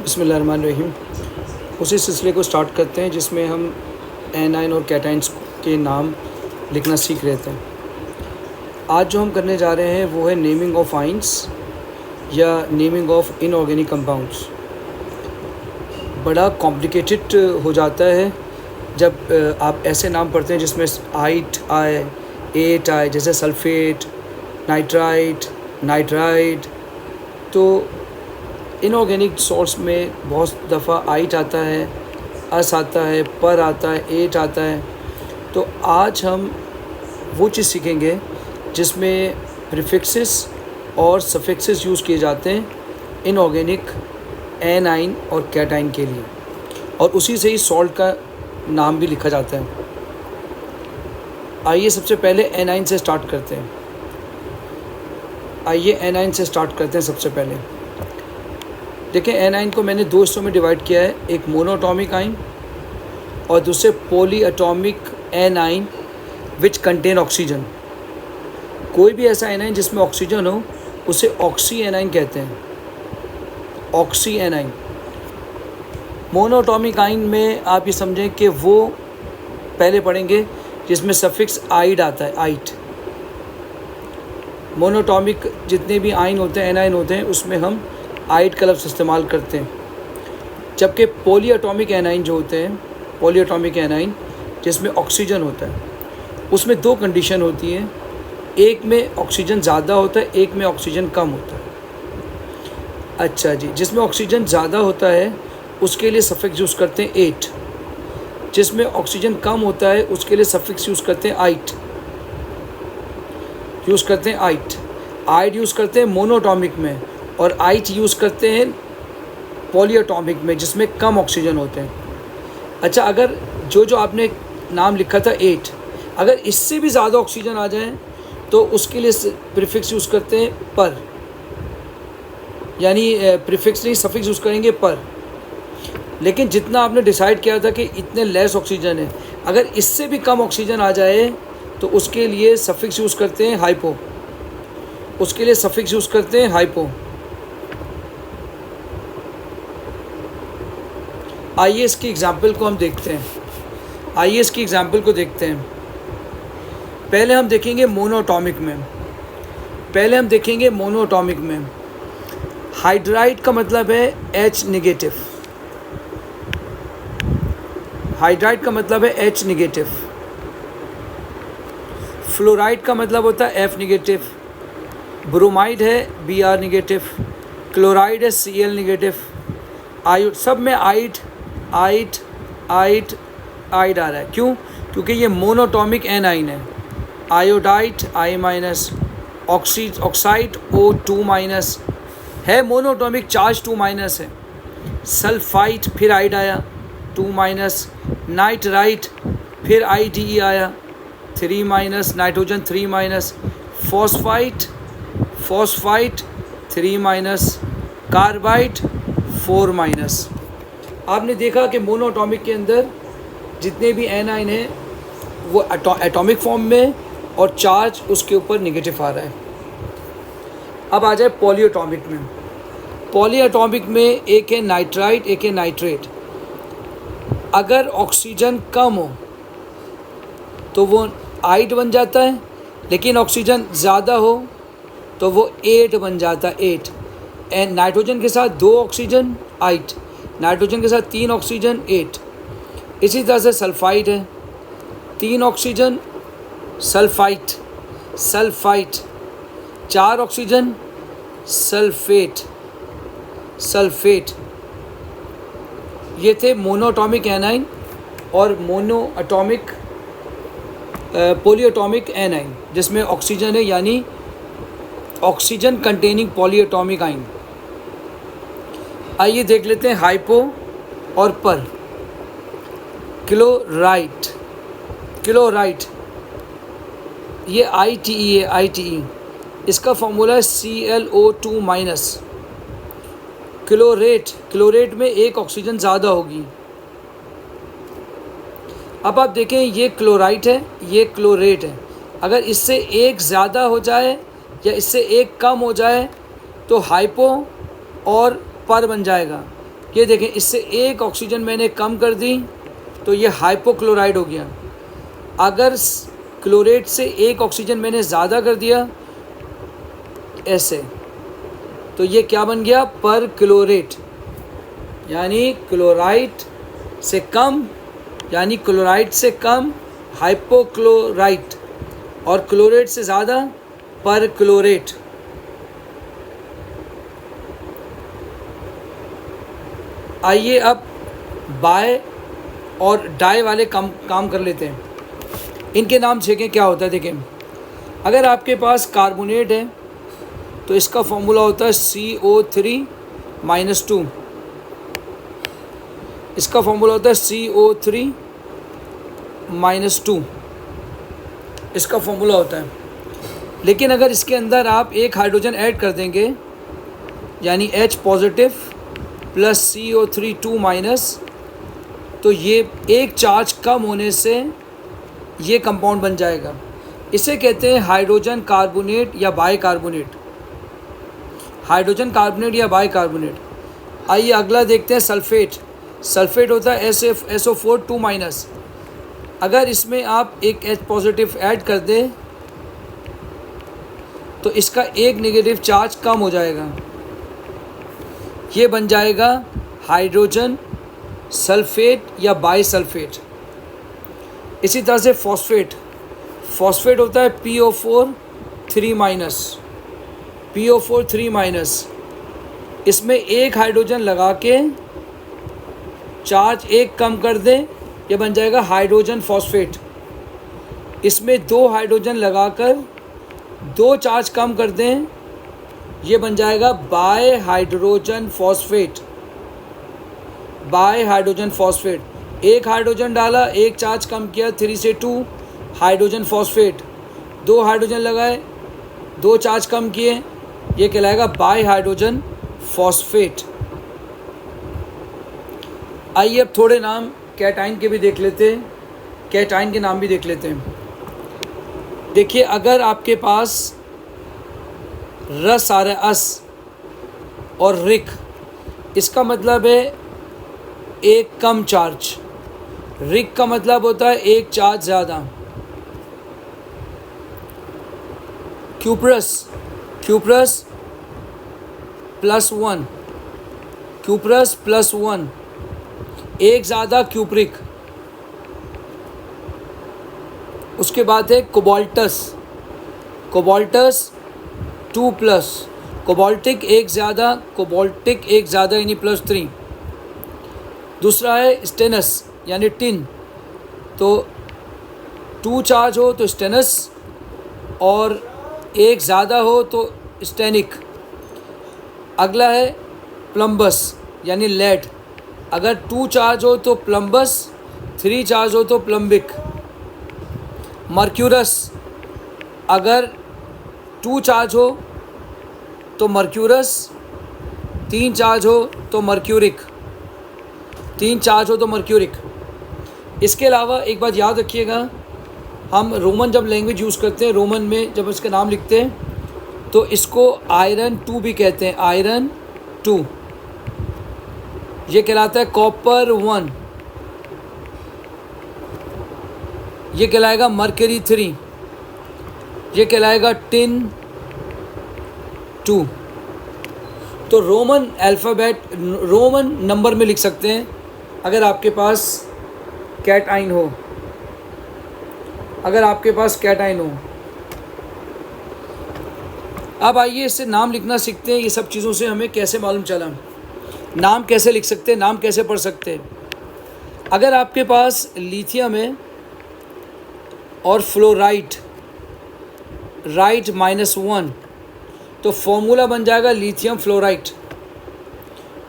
बिस्मिल्लाहिर्रहमानिर्रहीम। उसी सिलसिले को स्टार्ट करते हैं जिसमें हम एनाइन और कैटाइन्स के नाम लिखना सीख रहे थे। आज जो हम करने जा रहे हैं वो है नेमिंग ऑफ आइंस या नेमिंग ऑफ इनऑर्गेनिक कंपाउंड्स। बड़ा कॉम्प्लिकेटेड हो जाता है जब आप ऐसे नाम पढ़ते हैं जिसमें आइट आए, एट आए, जैसे सल्फेट, नाइट्राइट, नाइट्राइड। तो इनऑर्गेनिक सॉल्ट्स में बहुत दफ़ा आइट आता है, अस आता है, पर आता है, एट आता है। तो आज हम वो चीज़ सीखेंगे जिसमें प्रीफिक्सेस और सफिक्सेस यूज़ किए जाते हैं इनऑर्गेनिक एनाइन और कैटाइन के लिए, और उसी से ही सॉल्ट का नाम भी लिखा जाता है। आइए सबसे पहले एनाइन से स्टार्ट करते हैं। सबसे पहले देखिए, एनाइन को मैंने दो हिस्सों में डिवाइड किया है, एक मोनोटॉमिक आइन और दूसरे polyatomic A9 which contain oxygen. कोई भी ऐसा एनाइन जिसमें ऑक्सीजन हो उसे ऑक्सी एनाइन कहते हैं, ऑक्सी एनाइन। मोनोटॉमिक आइन में आप ये समझें कि वो पहले पढ़ेंगे जिसमें सफिक्स आइड आता है, आइट। मोनोटॉमिक जितने भी आइन होते हैं, एनाइन होते हैं, उसमें हम आइड का लफ्ज़ इस्तेमाल करते हैं। जबकि पॉलीएटॉमिक एनाइन जो होते हैं, पॉलीएटॉमिक एनाइन जिसमें ऑक्सीजन होता है, उसमें दो कंडीशन होती है, एक में ऑक्सीजन ज़्यादा होता है, एक में ऑक्सीजन कम होता है। अच्छा जी, जिसमें ऑक्सीजन ज़्यादा होता है उसके लिए सफिक्स यूज़ करते हैं एट, जिसमें ऑक्सीजन कम होता है उसके लिए सफिक्स यूज़ करते हैं आइट, आइड यूज़ करते हैं मोनोटॉमिक में, और आइट यूज़ करते हैं पॉलीएटॉमिक में जिसमें कम ऑक्सीजन होते हैं। अच्छा, अगर जो आपने नाम लिखा था एट, अगर इससे भी ज़्यादा ऑक्सीजन आ जाए तो उसके लिए प्रीफिक्स यूज़ करते हैं पर, यानी प्रीफिक्स नहीं, सफिक्स यूज़ करेंगे पर। लेकिन जितना आपने डिसाइड किया था कि इतने लेस ऑक्सीजन है, अगर इससे भी कम ऑक्सीजन आ जाए तो उसके लिए सफिक्स यूज़ करते हैं हाइपो, आइए इसकी एग्जाम्पल को देखते हैं। पहले हम देखेंगे मोनोटॉमिक में। हाइड्राइड का मतलब है H नेगेटिव, फ्लोराइड का मतलब होता है F नेगेटिव, ब्रोमाइड है Br नेगेटिव, क्लोराइड है Cl नेगेटिव, आयोड, सब में आइड आ रहा है। क्यों? क्योंकि ये मोनोटॉमिक एनाइन है। Iodide I minus, oxide O2 minus है, मोनोटॉमिक चार्ज 2 माइनस है। सल्फाइड फिर आइड आया 2 माइनस, नाइट्राइट फिर IDE आया 3 minus, nitrogen 3 minus, phosphide 3 minus, carbide 4 minus. आपने देखा कि मोनोटॉमिक के अंदर जितने भी एनाइन हैं वो एटॉमिक फॉर्म में, और चार्ज उसके ऊपर नेगेटिव आ रहा है। अब आ जाए पॉलीएटॉमिक में एक है नाइट्राइट, एक है नाइट्रेट। अगर ऑक्सीजन कम हो तो वो आइड बन जाता है, लेकिन ऑक्सीजन ज़्यादा हो तो वो एट बन जाता है, एट। एंड नाइट्रोजन के साथ 2 ऑक्सीजन आइड, नाइट्रोजन के साथ 3 ऑक्सीजन एट। इसी तरह से सल्फाइड है, 3 ऑक्सीजन सल्फाइट, 4 ऑक्सीजन सल्फेट। ये थे मोनोटॉमिक एनाइन और पॉलीएटॉमिक एनाइन जिसमें ऑक्सीजन है, यानी ऑक्सीजन कंटेनिंग पॉलीएटॉमिक आइन। आइए देख लेते हैं हाइपो और पर। क्लोराइड ये ITE है, इसका फॉर्मूला है ClO2 माइनस। क्लोरेट में एक ऑक्सीजन ज़्यादा होगी। अब आप देखें, ये क्लोराइड है, ये क्लोरेट है। अगर इससे एक ज़्यादा हो जाए या इससे एक कम हो जाए तो हाइपो और पर बन जाएगा। ये देखें, इससे एक ऑक्सीजन मैंने कम कर दी तो ये हाइपोक्लोराइड हो गया। अगर क्लोरेट से एक ऑक्सीजन मैंने ज़्यादा कर दिया ऐसे, तो ये क्या बन गया, पर क्लोरेट, यानी क्लोराइड से कम, यानी क्लोराइड से कम हाइपोक्लोराइट, और क्लोरेट से ज़्यादा पर क्लोरेट। आइए अब बाय और डाई वाले काम कर लेते हैं। इनके नाम सीखें क्या होता है। देखें, अगर आपके पास कार्बोनेट है तो इसका फॉर्मूला होता है CO3-2। इसका फॉर्मूला होता है CO3-2, इसका फॉर्मूला होता है। लेकिन अगर इसके अंदर आप एक हाइड्रोजन ऐड कर देंगे, यानी H पॉजिटिव प्लस CO3-2-, तो ये एक चार्ज कम होने से ये कंपाउंड बन जाएगा। इसे कहते हैं हाइड्रोजन कार्बोनेट या बाइकार्बोनेट, हाइड्रोजन कार्बोनेट या बाइकार्बोनेट। आइए अगला देखते हैं सल्फेट। सल्फेट होता है SO4-2-। अगर इसमें आप एक H पॉजिटिव ऐड कर दें तो इसका एक नेगेटिव चार्ज कम हो जाएगा, ये बन जाएगा हाइड्रोजन सल्फेट या बाइसल्फेट। इसी तरह से फॉस्फेट। फॉस्फेट होता है PO4-3-। PO4-3-, इसमें एक हाइड्रोजन लगा के चार्ज एक कम कर दें, यह बन जाएगा हाइड्रोजन फॉस्फेट। इसमें दो हाइड्रोजन लगाकर दो चार्ज कम कर दें, ये बन जाएगा bye hydrogen phosphate. Bye hydrogen phosphate, एक हाइड्रोजन डाला, एक चार्ज कम किया, 3 से 2 हाइड्रोजन फॉस्फेट। दो हाइड्रोजन लगाए, दो चार्ज कम किए, ये कहलाएगा बाय हाइड्रोजन फॉस्फेट। आइए अब थोड़े नाम कैटाइन के भी देख लेते हैं, कैटाइन के नाम भी देख लेते हैं। देखिए, अगर आपके पास रस आ रहा है, अस और रिक, इसका मतलब है एक कम चार्ज। रिक का मतलब होता है एक चार्ज ज़्यादा। क्यूप्रस, क्यूप्रस +1, क्यूप्रस +1, एक ज़्यादा क्यूप्रिक। उसके बाद है कोबाल्टस, कोबाल्टस 2+, कोबाल्टिक एक ज़्यादा, कोबाल्टिक एक ज़्यादा यानी +3। दूसरा है स्टेनस यानी टिन, तो 2 चार्ज हो तो स्टेनस, और एक ज़्यादा हो तो स्टेनिक। अगला है प्लम्बस यानी लेड, अगर 2 चार्ज हो तो प्लम्बस, 3 चार्ज हो तो प्लम्बिक। मर्क्यूरस, अगर 2 चार्ज हो तो मर्क्यूरस, 3 चार्ज हो तो मर्क्यूरिक, 3 चार्ज हो तो मर्क्यूरिक। इसके अलावा एक बात याद रखिएगा, हम रोमन जब लैंग्वेज यूज़ करते हैं, रोमन में जब इसका नाम लिखते हैं तो इसको आयरन 2 भी कहते हैं, आयरन 2। ये कहलाता है कॉपर 1, ये कहलाएगा मरकरी 3, ये कहलाएगा टिन 2। तो रोमन अल्फ़ाबेट, रोमन नंबर में लिख सकते हैं अगर आपके पास कैटाइन हो, अगर आपके पास कैटाइन हो। अब आइए इससे नाम लिखना सीखते हैं। ये सब चीज़ों से हमें कैसे मालूम चला, नाम कैसे लिख सकते हैं, नाम कैसे पढ़ सकते हैं। अगर आपके पास लिथियम है और फ्लोराइड, राइट -1, तो फॉर्मूला बन जाएगा लिथियम फ्लोराइड।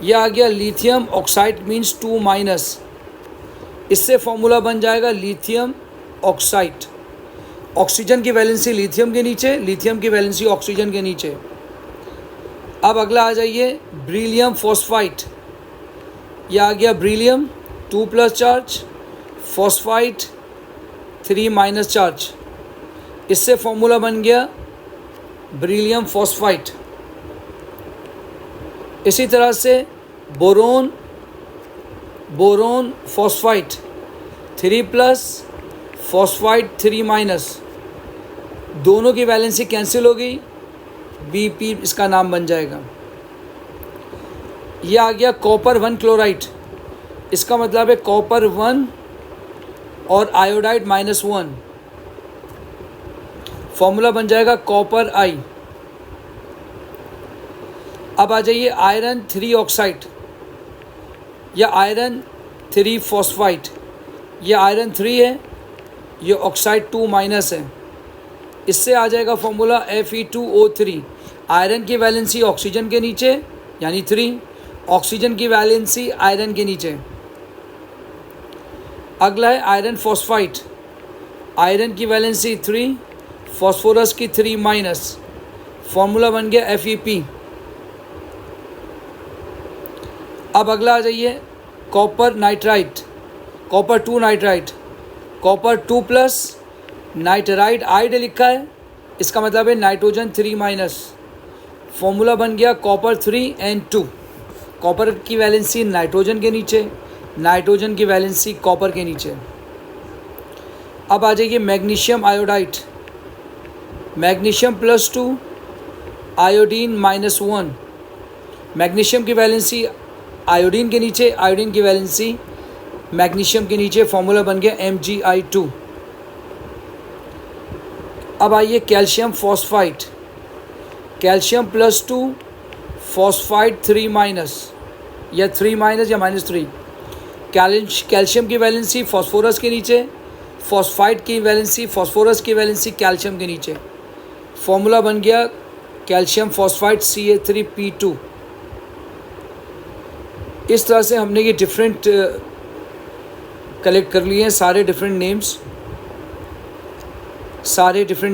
यह आ गया लिथियम ऑक्साइड मीन्स 2-, इससे फॉर्मूला बन जाएगा लिथियम ऑक्साइड। ऑक्सीजन की वैलेंसी लिथियम के नीचे, लिथियम की वैलेंसी ऑक्सीजन के नीचे। अब अगला आ जाइए ब्रिलियम फॉस्फाइड, यह आ गया ब्रिलियम 2+ चार्ज, फॉस्फाइड 3- चार्ज, इससे फॉर्मूला बन गया ब्रिलियम फॉस्फाइड। इसी तरह से बोरोन बोरोन फॉस्फाइड 3+, फॉस्फाइड 3-, दोनों की वैलेंसी कैंसिल हो गई, Bp इसका नाम बन जाएगा। ये आ गया कॉपर 1 क्लोराइड, इसका मतलब है कॉपर 1 और आयोडाइड -1, फॉर्मूला बन जाएगा कॉपर आई। अब आ जाइए आयरन 3 ऑक्साइड या आयरन 3 फॉस्फाइड, ये आयरन 3 है, ये ऑक्साइड 2- है, इससे आ जाएगा फॉर्मूला Fe2O3। आयरन की वैलेंसी ऑक्सीजन के नीचे यानी 3, ऑक्सीजन की वैलेंसी आयरन के नीचे। अगला है आयरन फॉस्फाइड, आयरन की वैलेंसी 3, फॉस्फोरस की 3-, फॉर्मूला बन गया Fep। अब अगला आ जाइए copper nitride, copper 2 nitride, copper 2+, nitride ide लिखा है, इसका मतलब है नाइट्रोजन 3-, फॉर्मूला बन गया कॉपर 3N2। कॉपर की वैलेंसी नाइट्रोजन के नीचे, नाइट्रोजन की वैलेंसी कॉपर के नीचे। अब आ जाइए magnesium iodide, magnesium +2, iodine -1, magnesium की वैलेंसी आयोडीन के नीचे, आयोडीन की वैलेंसी मैग्नीशियम के नीचे, फॉर्मूला बन गया Mgi2। अब आइए कैल्शियम फॉस्फाइड, कैल्शियम +2, फॉस्फाइड 3- या 3- या -3, कैल्शियम की वैलेंसी फॉस्फोरस के नीचे, फॉस्फाइड की वैलेंसी फॉस्फोरस की वैलेंसी कैल्शियम के नीचे, फॉर्मूला बन गया कैल्शियम फॉस्फाइड Ca3P2। इस तरह से हमने ये डिफरेंट कलेक्ट कर लिए हैं, सारे डिफरेंट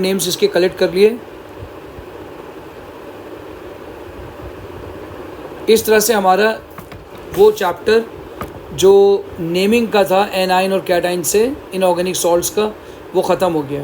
नेम्स इसके कलेक्ट कर लिए। इस तरह से हमारा वो चैप्टर जो नेमिंग का था एनाइन और कैटाइन से इनऑर्गेनिक सॉल्ट्स का, वो ख़त्म हो गया।